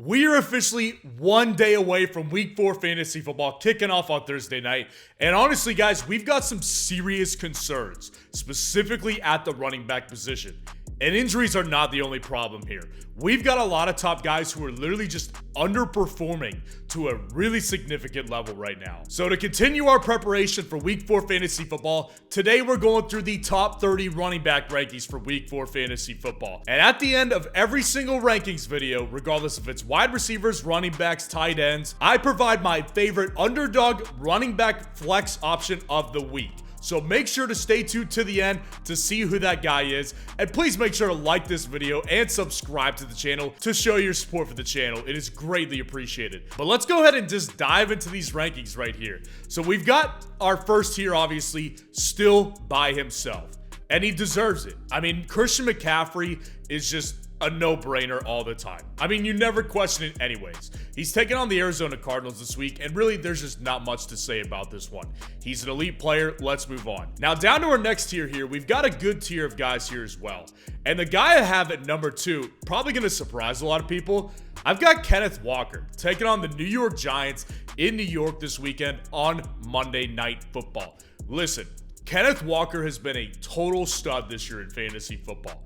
We are officially 1 day away from Week 4 fantasy football kicking off on Thursday night. And honestly, guys, we've got some serious concerns, specifically at the running back position. And injuries are not the only problem here. We've got a lot of top guys who are literally just underperforming to a really significant level right now. So to continue our preparation for Week 4 fantasy football, today we're going through the top 30 running back rankings for Week 4 fantasy football. And at the end of every single rankings video, regardless if it's wide receivers, running backs, tight ends, I provide my favorite underdog running back flex option of the week. So make sure to stay tuned to the end to see who that guy is. And please make sure to like this video and subscribe to the channel to show your support for the channel. It is greatly appreciated. But let's go ahead and just dive into these rankings right here. So we've got our first tier, obviously, still by himself. And he deserves it. I mean, Christian McCaffrey is just a no-brainer all the time. I mean, you never question it anyways. He's taking on the Arizona Cardinals this week, and really, there's just not much to say about this one. He's an elite player. Let's move on. Now, down to our next tier here, we've got a good tier of guys here as well. And the guy I have at number 2, probably going to surprise a lot of people. I've got Kenneth Walker taking on the New York Giants in New York this weekend on Monday Night Football. Listen, Kenneth Walker has been a total stud this year in fantasy football.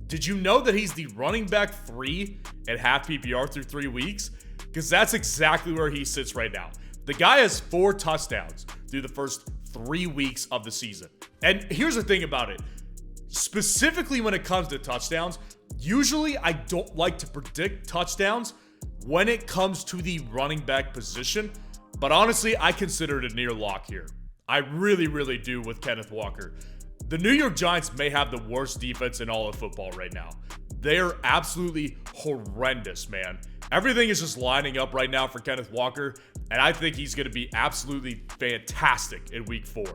Did you know that he's the running back 3 at half PPR through 3 weeks? Because that's exactly where he sits right now. The guy has 4 touchdowns through the first 3 weeks of the season. And here's the thing about it. Specifically when it comes to touchdowns, usually I don't like to predict touchdowns when it comes to the running back position. But honestly, I consider it a near lock here. I really do with Kenneth Walker. The New York Giants may have the worst defense in all of football right now. They're absolutely horrendous, man. Everything is just lining up right now for Kenneth Walker, and I think he's going to be absolutely fantastic in Week 4.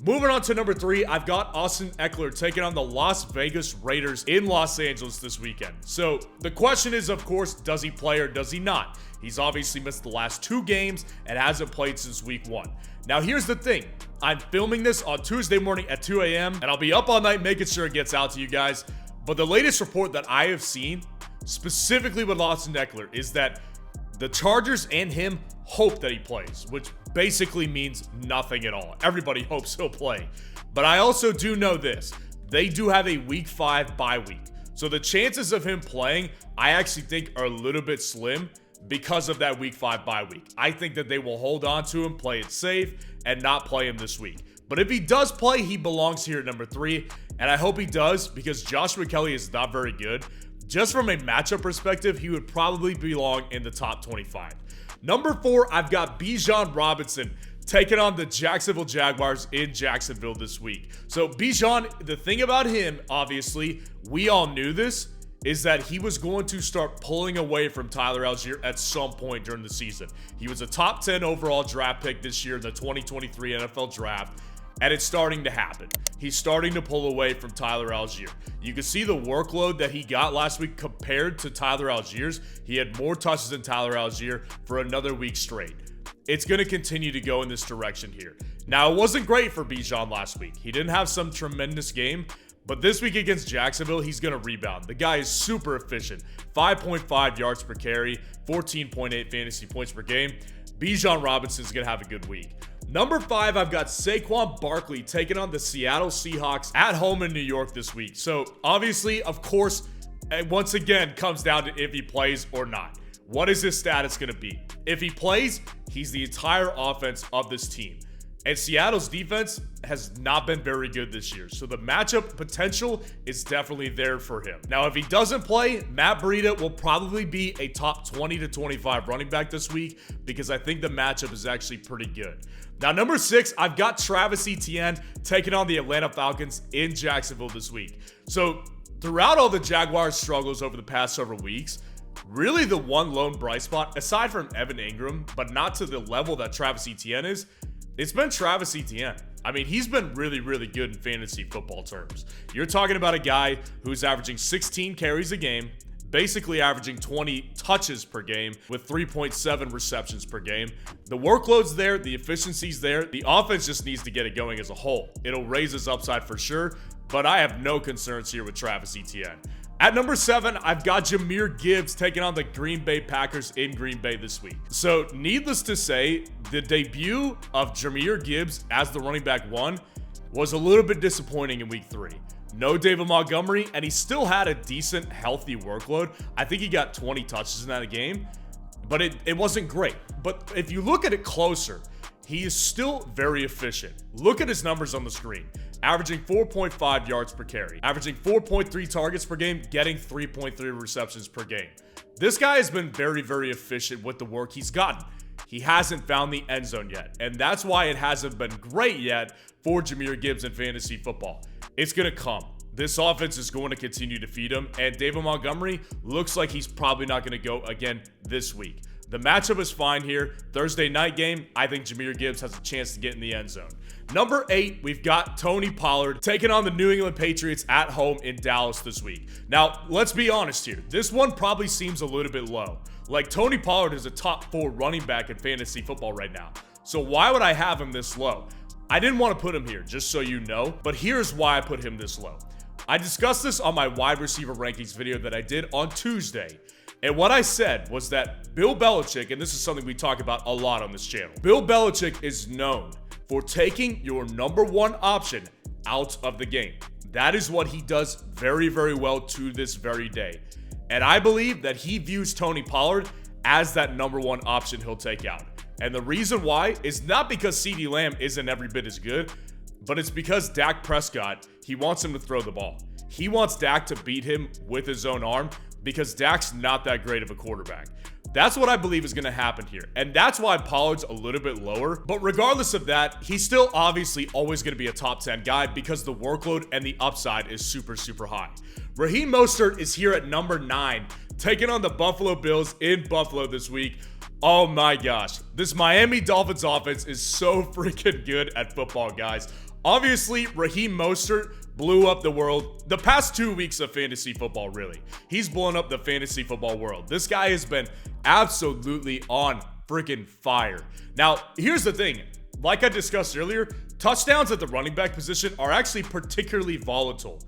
Moving on to number 3, I've got Austin Eckler taking on the Las Vegas Raiders in Los Angeles this weekend. So the question is, of course, does he play or does he not? He's obviously missed the last 2 games and hasn't played since Week 1. Now, here's the thing. I'm filming this on Tuesday morning at 2 a.m. and I'll be up all night making sure it gets out to you guys. But the latest report that I have seen, specifically with Austin Eckler, is that the Chargers and him hope that he plays, which basically means nothing at all. Everybody hopes he'll play. But I also do know this. They do have a Week 5 bye week. So the chances of him playing, I actually think are a little bit slim because of that Week 5 bye week. I think that they will hold on to him, play it safe, and not play him this week. But if he does play, he belongs here at number 3, and I hope he does because Joshua Kelly is not very good. Just from a matchup perspective, he would probably belong in the top 25. Number 4, I've got Bijan Robinson taking on the Jacksonville Jaguars in Jacksonville this week. So Bijan, the thing about him, obviously, we all knew this, is that he was going to start pulling away from Tyler Algier at some point during the season. He was a top 10 overall draft pick this year in the 2023 NFL Draft, and it's starting to happen. He's starting to pull away from Tyler Algier. You can see the workload that he got last week compared to Tyler Algier's. He had more touches than Tyler Algier for another week straight. It's going to continue to go in this direction here. Now, it wasn't great for Bijan last week. He didn't have some tremendous game, but this week against Jacksonville, he's going to rebound. The guy is super efficient. 5.5 yards per carry, 14.8 fantasy points per game. Bijan Robinson is going to have a good week. Number 5, I've got Saquon Barkley taking on the Seattle Seahawks at home in New York this week. So obviously, of course, it once again comes down to if he plays or not. What is his status going to be? If he plays, he's the entire offense of this team. And Seattle's defense has not been very good this year. So the matchup potential is definitely there for him. Now, if he doesn't play, Matt Breida will probably be a top 20 to 25 running back this week because I think the matchup is actually pretty good. Now, number 6, I've got Travis Etienne taking on the Atlanta Falcons in Jacksonville this week. So throughout all the Jaguars' struggles over the past several weeks, really the one lone bright spot, aside from Evan Ingram, but not to the level that Travis Etienne is, it's been Travis Etienne. I mean, he's been really good in fantasy football terms. You're talking about a guy who's averaging 16 carries a game, basically averaging 20 touches per game with 3.7 receptions per game. The workload's there, the efficiency's there. The offense just needs to get it going as a whole. It'll raise his upside for sure, but I have no concerns here with Travis Etienne. At number 7, I've got Jahmyr Gibbs taking on the Green Bay Packers in Green Bay this week. So needless to say, the debut of Jahmyr Gibbs as the running back 1 was a little bit disappointing in week 3. No David Montgomery, and he still had a decent, healthy workload. I think he got 20 touches in that game, but it wasn't great. But if you look at it closer, he is still very efficient. Look at his numbers on the screen. Averaging 4.5 yards per carry, averaging 4.3 targets per game, getting 3.3 receptions per game. This guy has been very, very efficient with the work he's gotten. He hasn't found the end zone yet, and that's why it hasn't been great yet for Jahmyr Gibbs in fantasy football. It's going to come. This offense is going to continue to feed him, and David Montgomery looks like he's probably not going to go again this week. The matchup is fine here. Thursday night game, I think Jahmyr Gibbs has a chance to get in the end zone. Number 8, we've got Tony Pollard taking on the New England Patriots at home in Dallas this week. Now, let's be honest here. This one probably seems a little bit low. Like, Tony Pollard is a top 4 running back in fantasy football right now. So why would I have him this low? I didn't want to put him here, just so you know, but here's why I put him this low. I discussed this on my wide receiver rankings video that I did on Tuesday. And what I said was that Bill Belichick, and this is something we talk about a lot on this channel, Bill Belichick is known for taking your number 1 option out of the game. That is what he does very, very well to this very day. And I believe that he views Tony Pollard as that number 1 option he'll take out. And the reason why is not because CeeDee Lamb isn't every bit as good, but it's because Dak Prescott, he wants him to throw the ball. He wants Dak to beat him with his own arm because Dak's not that great of a quarterback. That's what I believe is going to happen here. And that's why Pollard's a little bit lower. But regardless of that, he's still obviously always going to be a top 10 guy because the workload and the upside is super, super high. Raheem Mostert is here at number 9, taking on the Buffalo Bills in Buffalo this week. Oh my gosh. This Miami Dolphins offense is so freaking good at football, guys. Obviously, Raheem Mostert blew up the world the past 2 weeks of fantasy football, really. He's blown up the fantasy football world. This guy has been absolutely on freaking fire. Now, here's the thing. Like I discussed earlier, touchdowns at the running back position are actually particularly volatile.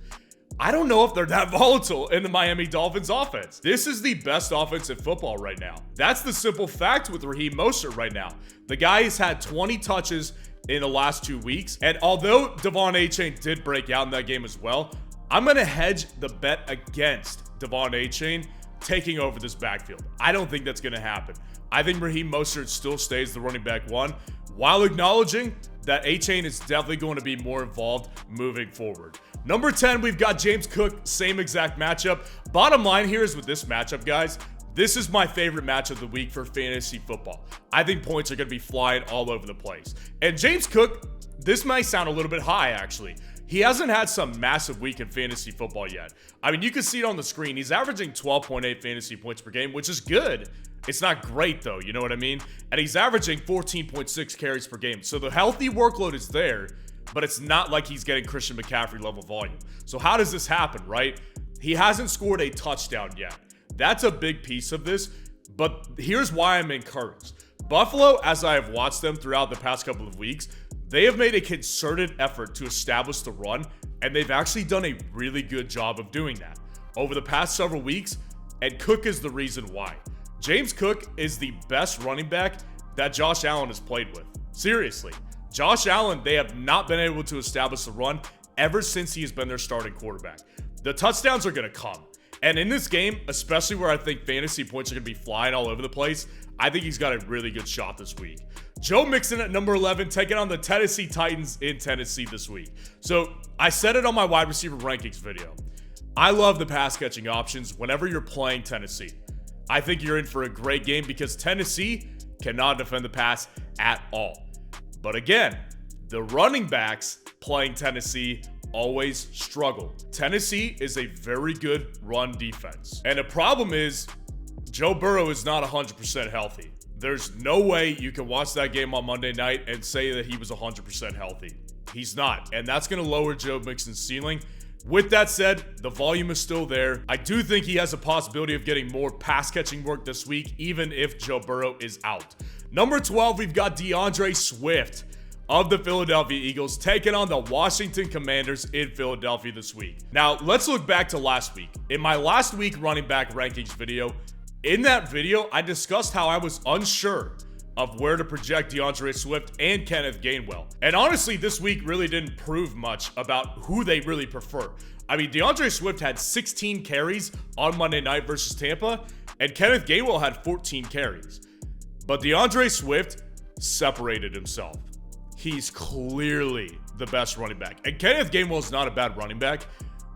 I don't know if they're that volatile in the Miami Dolphins offense. This is the best offense in football right now. That's the simple fact with Raheem Mostert right now. The guy has had 20 touches in the last 2 weeks. And although Etienne did break out in that game as well, I'm going to hedge the bet against Etienne taking over this backfield. I don't think that's going to happen. I think Raheem Mostert still stays the running back 1 while acknowledging that Etienne is definitely going to be more involved moving forward. Number 10, we've got James Cook, same exact matchup. Bottom line here is with this matchup, guys, this is my favorite match of the week for fantasy football. I think points are going to be flying all over the place. And James Cook, this might sound a little bit high, actually. He hasn't had some massive week in fantasy football yet. I mean, you can see it on the screen. He's averaging 12.8 fantasy points per game, which is good. It's not great, though, you know what I mean? And he's averaging 14.6 carries per game. So the healthy workload is there, but it's not like he's getting Christian McCaffrey level volume. So how does this happen, right? He hasn't scored a touchdown yet. That's a big piece of this, but here's why I'm encouraged. Buffalo, as I have watched them throughout the past couple of weeks, they have made a concerted effort to establish the run, and they've actually done a really good job of doing that over the past several weeks, and Cook is the reason why. James Cook is the best running back that Josh Allen has played with. Seriously. Josh Allen, they have not been able to establish the run ever since he has been their starting quarterback. The touchdowns are going to come. And in this game, especially where I think fantasy points are going to be flying all over the place, I think he's got a really good shot this week. Joe Mixon at number 11, taking on the Tennessee Titans in Tennessee this week. So I said it on my wide receiver rankings video. I love the pass catching options whenever you're playing Tennessee. I think you're in for a great game because Tennessee cannot defend the pass at all. But again, the running backs playing Tennessee always struggle. Tennessee is a very good run defense. And the problem is, Joe Burrow is not 100% healthy. There's no way you can watch that game on Monday night and say that he was 100% healthy. He's not. And that's going to lower Joe Mixon's ceiling. With that said, the volume is still there. I do think he has a possibility of getting more pass catching work this week, even if Joe Burrow is out. Number 12, we've got DeAndre Swift. of the Philadelphia Eagles, taking on the Washington Commanders in Philadelphia this week. Now, let's look back to last week. In my last week running back rankings video, in that video, I discussed how I was unsure of where to project DeAndre Swift and Kenneth Gainwell. And honestly, this week really didn't prove much about who they really prefer. I mean, DeAndre Swift had 16 carries on Monday night versus Tampa, and Kenneth Gainwell had 14 carries. But DeAndre Swift separated himself. He's clearly the best running back. And Kenneth Gainwell is not a bad running back,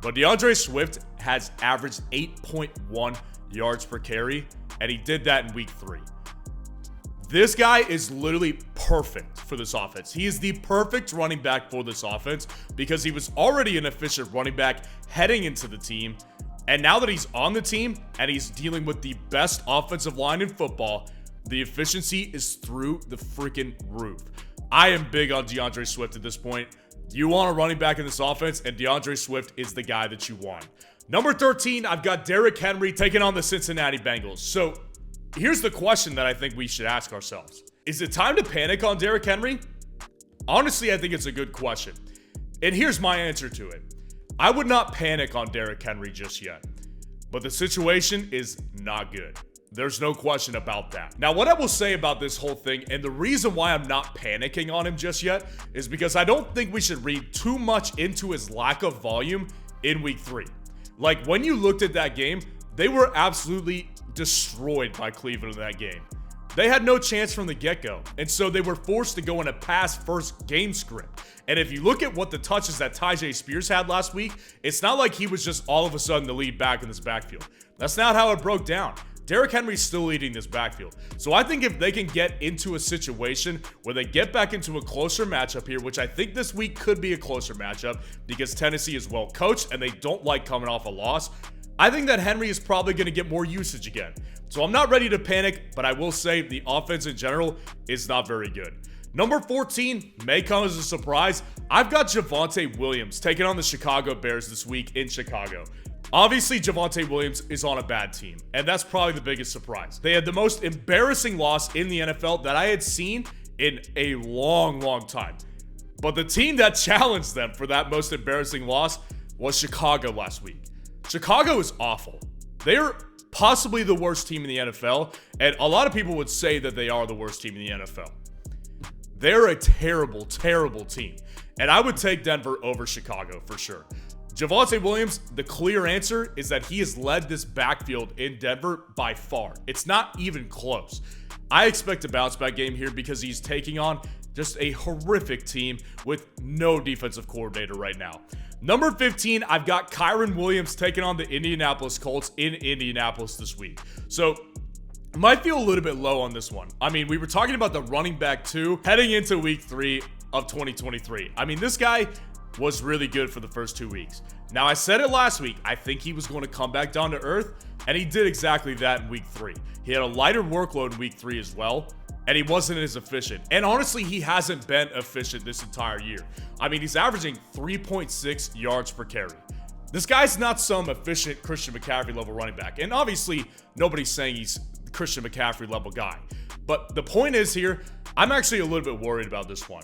but DeAndre Swift has averaged 8.1 yards per carry, and he did that in week 3. This guy is literally perfect for this offense. He is the perfect running back for this offense because he was already an efficient running back heading into the team. And now that he's on the team and he's dealing with the best offensive line in football, the efficiency is through the freaking roof. I am big on DeAndre Swift at this point. You want a running back in this offense, and DeAndre Swift is the guy that you want. Number 13, I've got Derrick Henry taking on the Cincinnati Bengals. So here's the question that I think we should ask ourselves. Is it time to panic on Derrick Henry? Honestly, I think it's a good question. And here's my answer to it. I would not panic on Derrick Henry just yet. But the situation is not good. There's no question about that. Now, what I will say about this whole thing, and the reason why I'm not panicking on him just yet, is because I don't think we should read too much into his lack of volume in week 3. Like, when you looked at that game, they were absolutely destroyed by Cleveland in that game. They had no chance from the get-go, and so they were forced to go in a pass-first game script. And if you look at what the touches that Tyjae Spears had last week, it's not like he was just all of a sudden the lead back in this backfield. That's not how it broke down. Derrick Henry's still leading this backfield. So I think if they can get into a situation where they get back into a closer matchup here, which I think this week could be a closer matchup because Tennessee is well coached and they don't like coming off a loss, I think that Henry is probably going to get more usage again. So I'm not ready to panic, but I will say the offense in general is not very good. Number 14 may come as a surprise. I've got Javonte Williams taking on the Chicago Bears this week in Chicago. Obviously, Javonte Williams is on a bad team, and that's probably the biggest surprise. They had the most embarrassing loss in the NFL that I had seen in a long, long time. But the team that challenged them for that most embarrassing loss was Chicago last week. Chicago is awful. They're possibly the worst team in the NFL, and a lot of people would say that they are the worst team in the NFL. They're a terrible, terrible team, and I would take Denver over Chicago for sure. Javonte Williams, the clear answer is that he has led this backfield in Denver by far. It's not even close. I expect a bounce back game here because he's taking on just a horrific team with no defensive coordinator right now. Number 15, I've got Kyren Williams taking on the Indianapolis Colts in Indianapolis this week. So might feel a little bit low on this one. I mean, we were talking about the running back 2 heading into week 3 of 2023. I mean, this guy was really good for the first 2 weeks. Now, I said it last week, I think he was going to come back down to earth, and he did exactly that in week 3. He had a lighter workload in week 3 as well, and he wasn't as efficient. And honestly, he hasn't been efficient this entire year. I mean, he's averaging 3.6 yards per carry. This guy's not some efficient Christian McCaffrey level running back. And obviously, nobody's saying he's the Christian McCaffrey level guy. But the point is here, I'm actually a little bit worried about this one.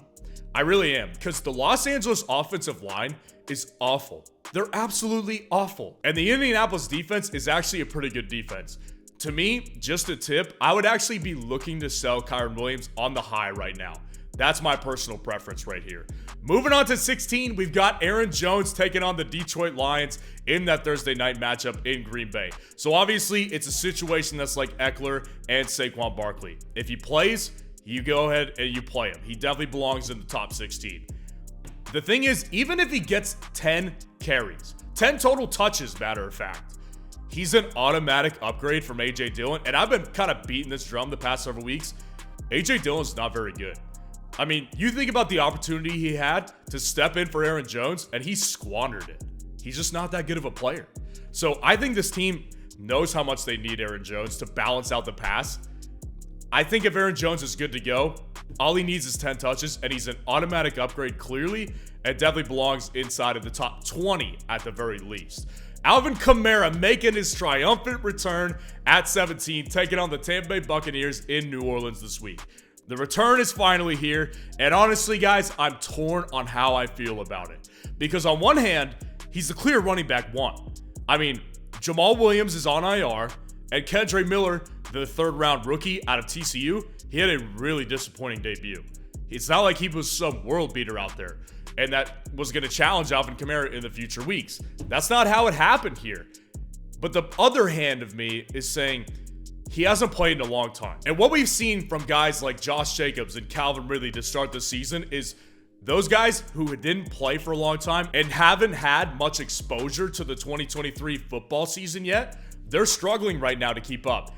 I really am, because the Los Angeles offensive line is awful. They're absolutely awful. And the Indianapolis defense is actually a pretty good defense. To me, just a tip, I would actually be looking to sell Kyren Williams on the high right now. That's my personal preference right here. Moving on to 16, we've got Aaron Jones taking on the Detroit Lions in that Thursday night matchup in Green Bay. So obviously, it's a situation that's like Eckler and Saquon Barkley. If he plays, you go ahead and you play him. He definitely belongs in the top 16. The thing is, even if he gets 10 carries, 10 total touches, matter of fact, he's an automatic upgrade from A.J. Dillon. And I've been kind of beating this drum the past several weeks. A.J. Dillon's not very good. I mean, you think about the opportunity he had to step in for Aaron Jones, and he squandered it. He's just not that good of a player. So I think this team knows how much they need Aaron Jones to balance out the pass. I think if Aaron Jones is good to go, all he needs is 10 touches, and he's an automatic upgrade clearly, and definitely belongs inside of the top 20 at the very least. Alvin Kamara making his triumphant return at 17, taking on the Tampa Bay Buccaneers in New Orleans this week. The return is finally here, and honestly, guys, I'm torn on how I feel about it. Because on one hand, he's the clear running back one. I mean, Jamal Williams is on IR, and Kendre Miller, the third-round rookie out of TCU, he had a really disappointing debut. It's not like he was some world beater out there, and that was going to challenge Alvin Kamara in the future weeks. That's not how it happened here. But the other hand of me is saying he hasn't played in a long time. And what we've seen from guys like Josh Jacobs and Calvin Ridley to start the season is those guys who didn't play for a long time and haven't had much exposure to the 2023 football season yet, they're struggling right now to keep up.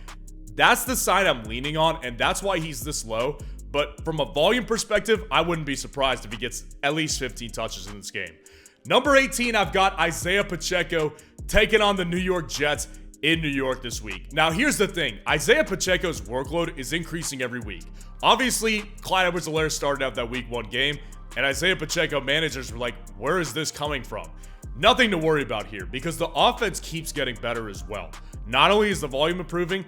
That's the side I'm leaning on, and that's why he's this low. But from a volume perspective, I wouldn't be surprised if he gets at least 15 touches in this game. Number 18, I've got Isaiah Pacheco taking on the New York Jets in New York this week. Now, here's the thing. Isaiah Pacheco's workload is increasing every week. Obviously, Clyde Edwards-Helaire started out that week 1 game, and Isaiah Pacheco managers were like, where is this coming from? Nothing to worry about here because the offense keeps getting better as well. Not only is the volume improving,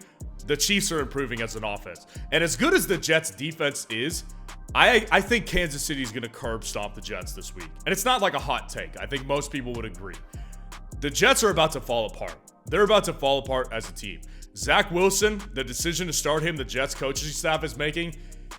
the Chiefs are improving as an offense. And as good as the Jets defense is, I think Kansas City is going to curb stomp the Jets this week. And it's not like a hot take. I think most people would agree. The Jets are about to fall apart. They're about to fall apart as a team. Zach Wilson, the decision to start him, the Jets coaching staff is making,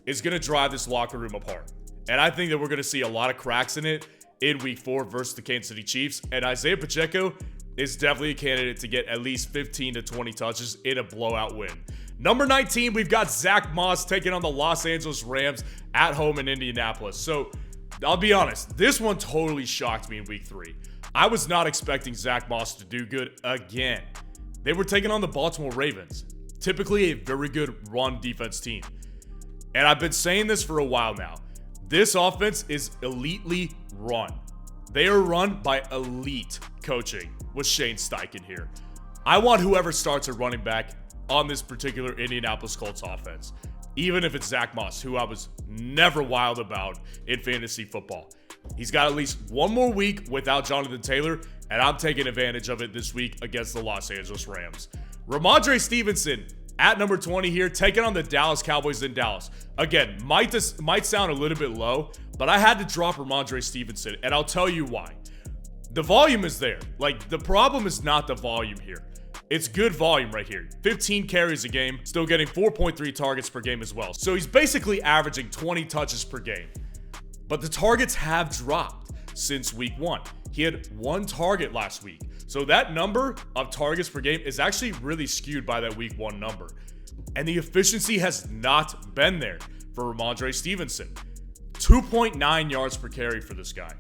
is going to drive this locker room apart. And I think that we're going to see a lot of cracks in it in week 4 versus the Kansas City Chiefs. And Isaiah Pacheco is definitely a candidate to get at least 15 to 20 touches in a blowout win. Number 19, we've got Zach Moss taking on the Los Angeles Rams at home in Indianapolis. So I'll be honest, this one totally shocked me in week 3. I was not expecting Zach Moss to do good again. They were taking on the Baltimore Ravens, typically a very good run defense team. And I've been saying this for a while now. This offense is elitely run. They are run by elite coaching with Shane Steichen here. I want whoever starts a running back on this particular Indianapolis Colts offense, even if it's Zach Moss, who I was never wild about in fantasy football. He's got at least one more week without Jonathan Taylor, and I'm taking advantage of it this week against the Los Angeles Rams. Ramondre Stevenson at number 20 here, taking on the Dallas Cowboys in Dallas. Again, might sound a little bit low, but I had to drop Ramondre Stevenson, and I'll tell you why. The volume is there. Like, the problem is not the volume here. It's good volume right here. 15 carries a game, still getting 4.3 targets per game as well. So he's basically averaging 20 touches per game. But the targets have dropped since week 1. He had 1 target last week. So that number of targets per game is actually really skewed by that week 1 number. And the efficiency has not been there for Ramondre Stevenson. 2.9 yards per carry for this guy.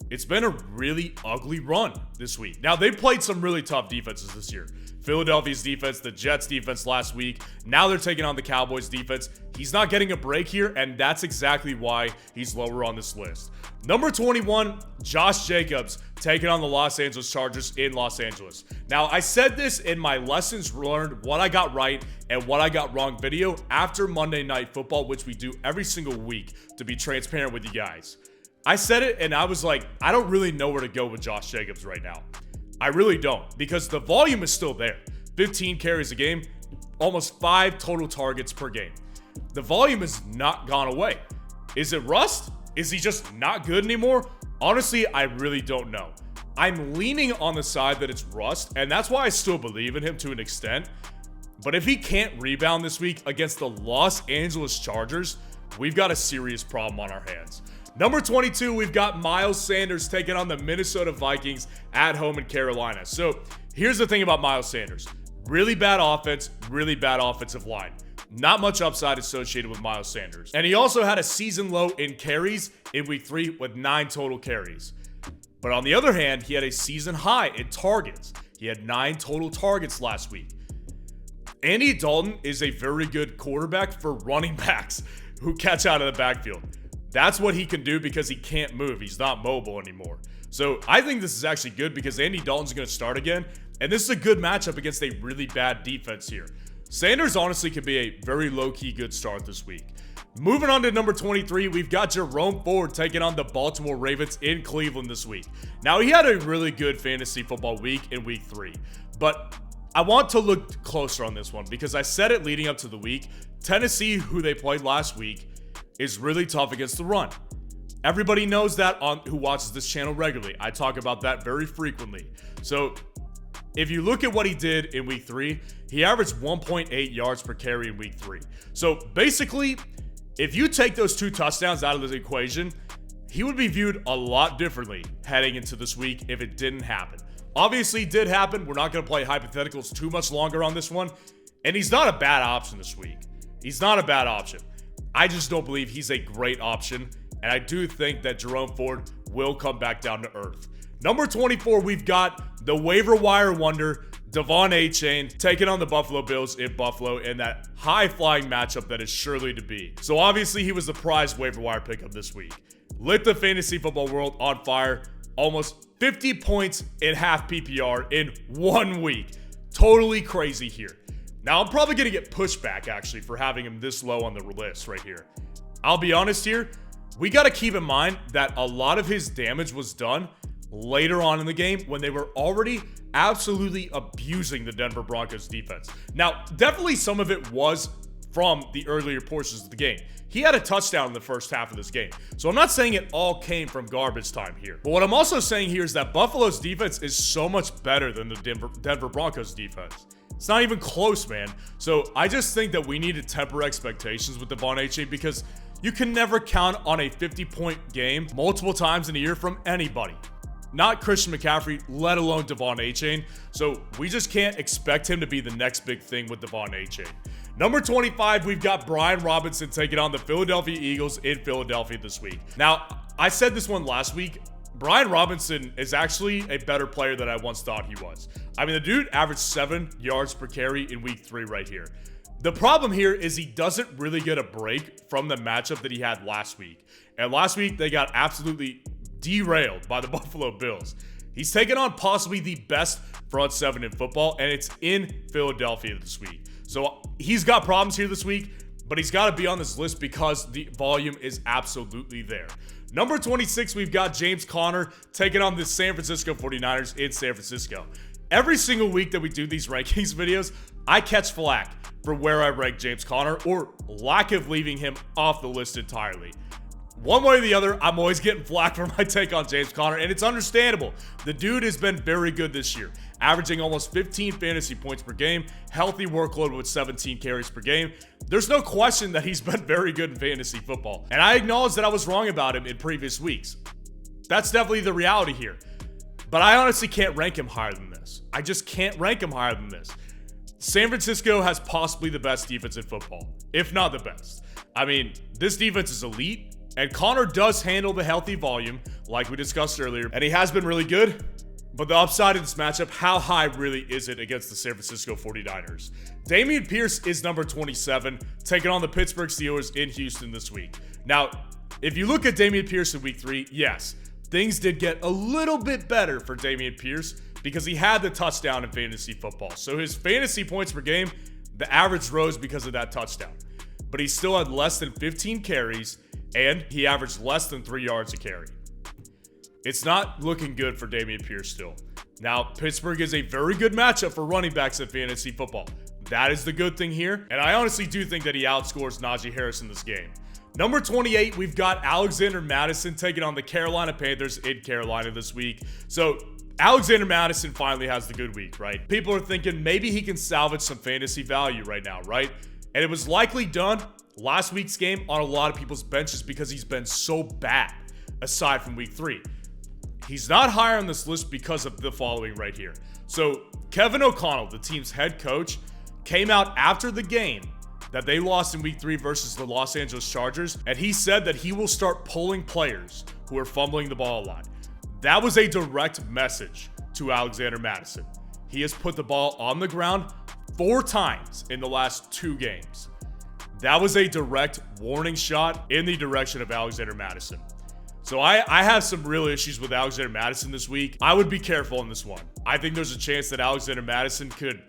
It's been a really ugly run this week. Now, they've played some really tough defenses this year. Philadelphia's defense, the Jets defense last week. Now they're taking on the Cowboys defense. He's not getting a break here, and that's exactly why he's lower on this list. Number 21, Josh Jacobs taking on the Los Angeles Chargers in Los Angeles. Now, I said this in my lessons learned, what I got right and what I got wrong video after Monday Night Football, which we do every single week to be transparent with you guys. I said it, and I was like, I don't really know where to go with Josh Jacobs right now. I really don't, because the volume is still there. 15 carries a game, almost 5 total targets per game. The volume has not gone away. Is it rust? Is he just not good anymore? Honestly, I really don't know. I'm leaning on the side that it's rust, and that's why I still believe in him to an extent. But if he can't rebound this week against the Los Angeles Chargers, we've got a serious problem on our hands. Number 22, we've got Miles Sanders taking on the Minnesota Vikings at home in Carolina. So here's the thing about Miles Sanders. Really bad offense, really bad offensive line. Not much upside associated with Miles Sanders. And he also had a season low in carries in week 3 with 9 total carries. But on the other hand, he had a season high in targets. He had 9 total targets last week. Andy Dalton is a very good quarterback for running backs who catch out of the backfield. That's what he can do because he can't move. He's not mobile anymore. So I think this is actually good because Andy Dalton's going to start again. And this is a good matchup against a really bad defense here. Sanders honestly could be a very low-key good start this week. Moving on to number 23, we've got Jerome Ford taking on the Baltimore Ravens in Cleveland this week. Now, he had a really good fantasy football week in week 3. But I want to look closer on this one because I said it leading up to the week. Tennessee, who they played last week, is really tough against the run. Everybody knows that who watches this channel regularly. I talk about that very frequently. So if you look at what he did in week 3, he averaged 1.8 yards per carry in week 3. So basically, if you take those 2 touchdowns out of the equation, he would be viewed a lot differently heading into this week if it didn't happen. Obviously, it did happen. We're not going to play hypotheticals too much longer on this one. And he's not a bad option this week. He's not a bad option. I just don't believe he's a great option. And I do think that Jerome Ford will come back down to earth. Number 24, we've got the waiver wire wonder, Etienne, taking on the Buffalo Bills in Buffalo in that high-flying matchup that is surely to be. So obviously, he was the prize waiver wire pickup this week. Lit the fantasy football world on fire. Almost 50 points in half PPR in 1 week. Totally crazy here. Now, I'm probably going to get pushback, actually, for having him this low on the list right here. I'll be honest here. We got to keep in mind that a lot of his damage was done later on in the game when they were already absolutely abusing the Denver Broncos defense. Now, definitely some of it was from the earlier portions of the game. He had a touchdown in the first half of this game. So I'm not saying it all came from garbage time here. But what I'm also saying here is that Buffalo's defense is so much better than the Denver Broncos defense. It's not even close, man. So I just think that we need to temper expectations with Etienne because you can never count on a 50-point game multiple times in a year from anybody. Not Christian McCaffrey, let alone Etienne. So we just can't expect him to be the next big thing with Etienne. Number 25, we've got Brian Robinson taking on the Philadelphia Eagles in Philadelphia this week. Now, I said this one last week. Brian Robinson is actually a better player than I once thought he was. I mean, the dude averaged 7 yards per carry in week 3 right here. The problem here is he doesn't really get a break from the matchup that he had last week. And last week, they got absolutely derailed by the Buffalo Bills. He's taken on possibly the best front 7 in football, and it's in Philadelphia this week. So he's got problems here this week, but he's got to be on this list because the volume is absolutely there. Number 26, we've got James Conner taking on the San Francisco 49ers in San Francisco. Every single week that we do these rankings videos, I catch flack for where I rank James Conner or lack of leaving him off the list entirely. One way or the other, I'm always getting flack for my take on James Conner, and it's understandable. The dude has been very good this year, averaging almost 15 fantasy points per game, healthy workload with 17 carries per game. There's no question that he's been very good in fantasy football, and I acknowledge that I was wrong about him in previous weeks. That's definitely the reality here, but I honestly can't rank him higher than this. I just can't rank him higher than this. San Francisco has possibly the best defense in football, if not the best. I mean, this defense is elite. And Conner does handle the healthy volume, like we discussed earlier, and he has been really good. But the upside of this matchup, how high really is it against the San Francisco 49ers? Dameon Pierce is number 27, taking on the Pittsburgh Steelers in Houston this week. Now, if you look at Dameon Pierce in week 3, yes, things did get a little bit better for Dameon Pierce because he had the touchdown in fantasy football. So his fantasy points per game, the average rose because of that touchdown. But he still had less than 15 carries, and he averaged less than 3 yards a carry. It's not looking good for Dameon Pierce still. Now, Pittsburgh is a very good matchup for running backs in fantasy football. That is the good thing here, and I honestly do think that he outscores Najee Harris in this game. Number 28, we've got Alexander Mattison taking on the Carolina Panthers in Carolina this week. So, Alexander Mattison finally has the good week, right? People are thinking maybe he can salvage some fantasy value right now, right? And it was likely done last week's game on a lot of people's benches because he's been so bad aside from week 3. He's not higher on this list because of the following right here. So Kevin O'Connell, the team's head coach, came out after the game that they lost in week 3 versus the Los Angeles Chargers, and he said that he will start pulling players who are fumbling the ball a lot. That was a direct message to Alexander Mattison. He has put the ball on the ground 4 times in the last 2 games. That was a direct warning shot in the direction of Alexander Mattison. So I have some real issues with Alexander Mattison this week. I would be careful in this one. I think there's a chance that Alexander Mattison could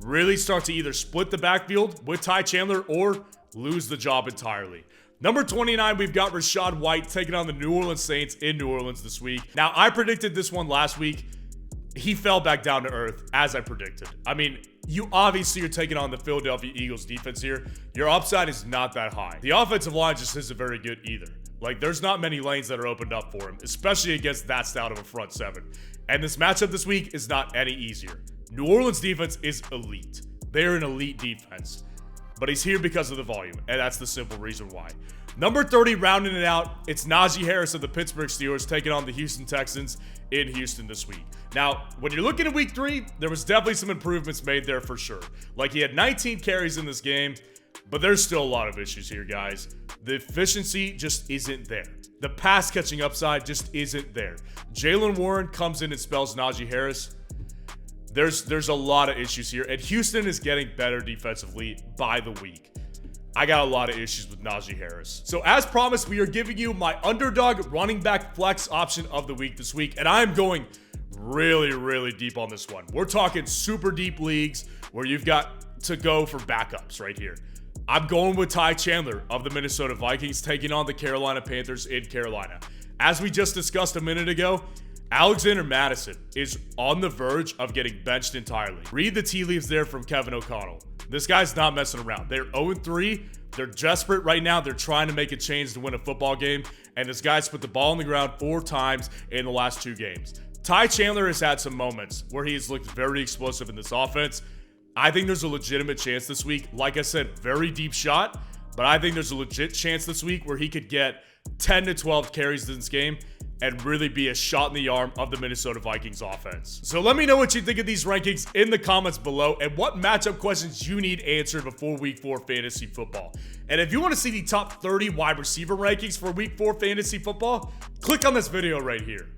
really start to either split the backfield with Ty Chandler or lose the job entirely. Number 29, we've got Rachaad White taking on the New Orleans Saints in New Orleans this week. Now, I predicted this one last week. he fell back down to earth, as I predicted. I mean, you obviously are taking on the Philadelphia Eagles defense here. Your upside is not that high. The offensive line just isn't very good either. Like, there's not many lanes that are opened up for him, especially against that stout of a front seven. And this matchup this week is not any easier. New Orleans defense is elite. They're an elite defense. But he's here because of the volume, and that's the simple reason why. Number 30, rounding it out, it's Najee Harris of the Pittsburgh Steelers taking on the Houston Texans in Houston this week. Now, when you're looking at week 3, there was definitely some improvements made there for sure. Like, he had 19 carries in this game, but there's still a lot of issues here, guys. The efficiency just isn't there. The pass catching upside just isn't there. Jaylen Warren comes in and spells Najee Harris. There's a lot of issues here, and Houston is getting better defensively by the week. I got a lot of issues with Najee Harris. So as promised, we are giving you my Underdog running back flex option of the week this week, and I'm going really deep on this one. We're talking super deep leagues where you've got to go for backups right here. I'm going with Ty Chandler of the Minnesota Vikings taking on the Carolina Panthers in Carolina. As we just discussed a minute ago, Alexander Mattison is on the verge of getting benched entirely. Read the tea leaves there from Kevin O'Connell. This guy's not messing around. They're 0-3. They're desperate right now. They're trying to make a change to win a football game. And this guy's put the ball on the ground 4 times in the last 2 games. Ty Chandler has had some moments where he's looked very explosive in this offense. I think there's a legitimate chance this week. Like I said, very deep shot. But I think there's a legit chance this week where he could get 10 to 12 carries in this game and really be a shot in the arm of the Minnesota Vikings offense. So let me know what you think of these rankings in the comments below and what matchup questions you need answered before week 4 fantasy football. And if you want to see the top 30 wide receiver rankings for week 4 fantasy football, click on this video right here.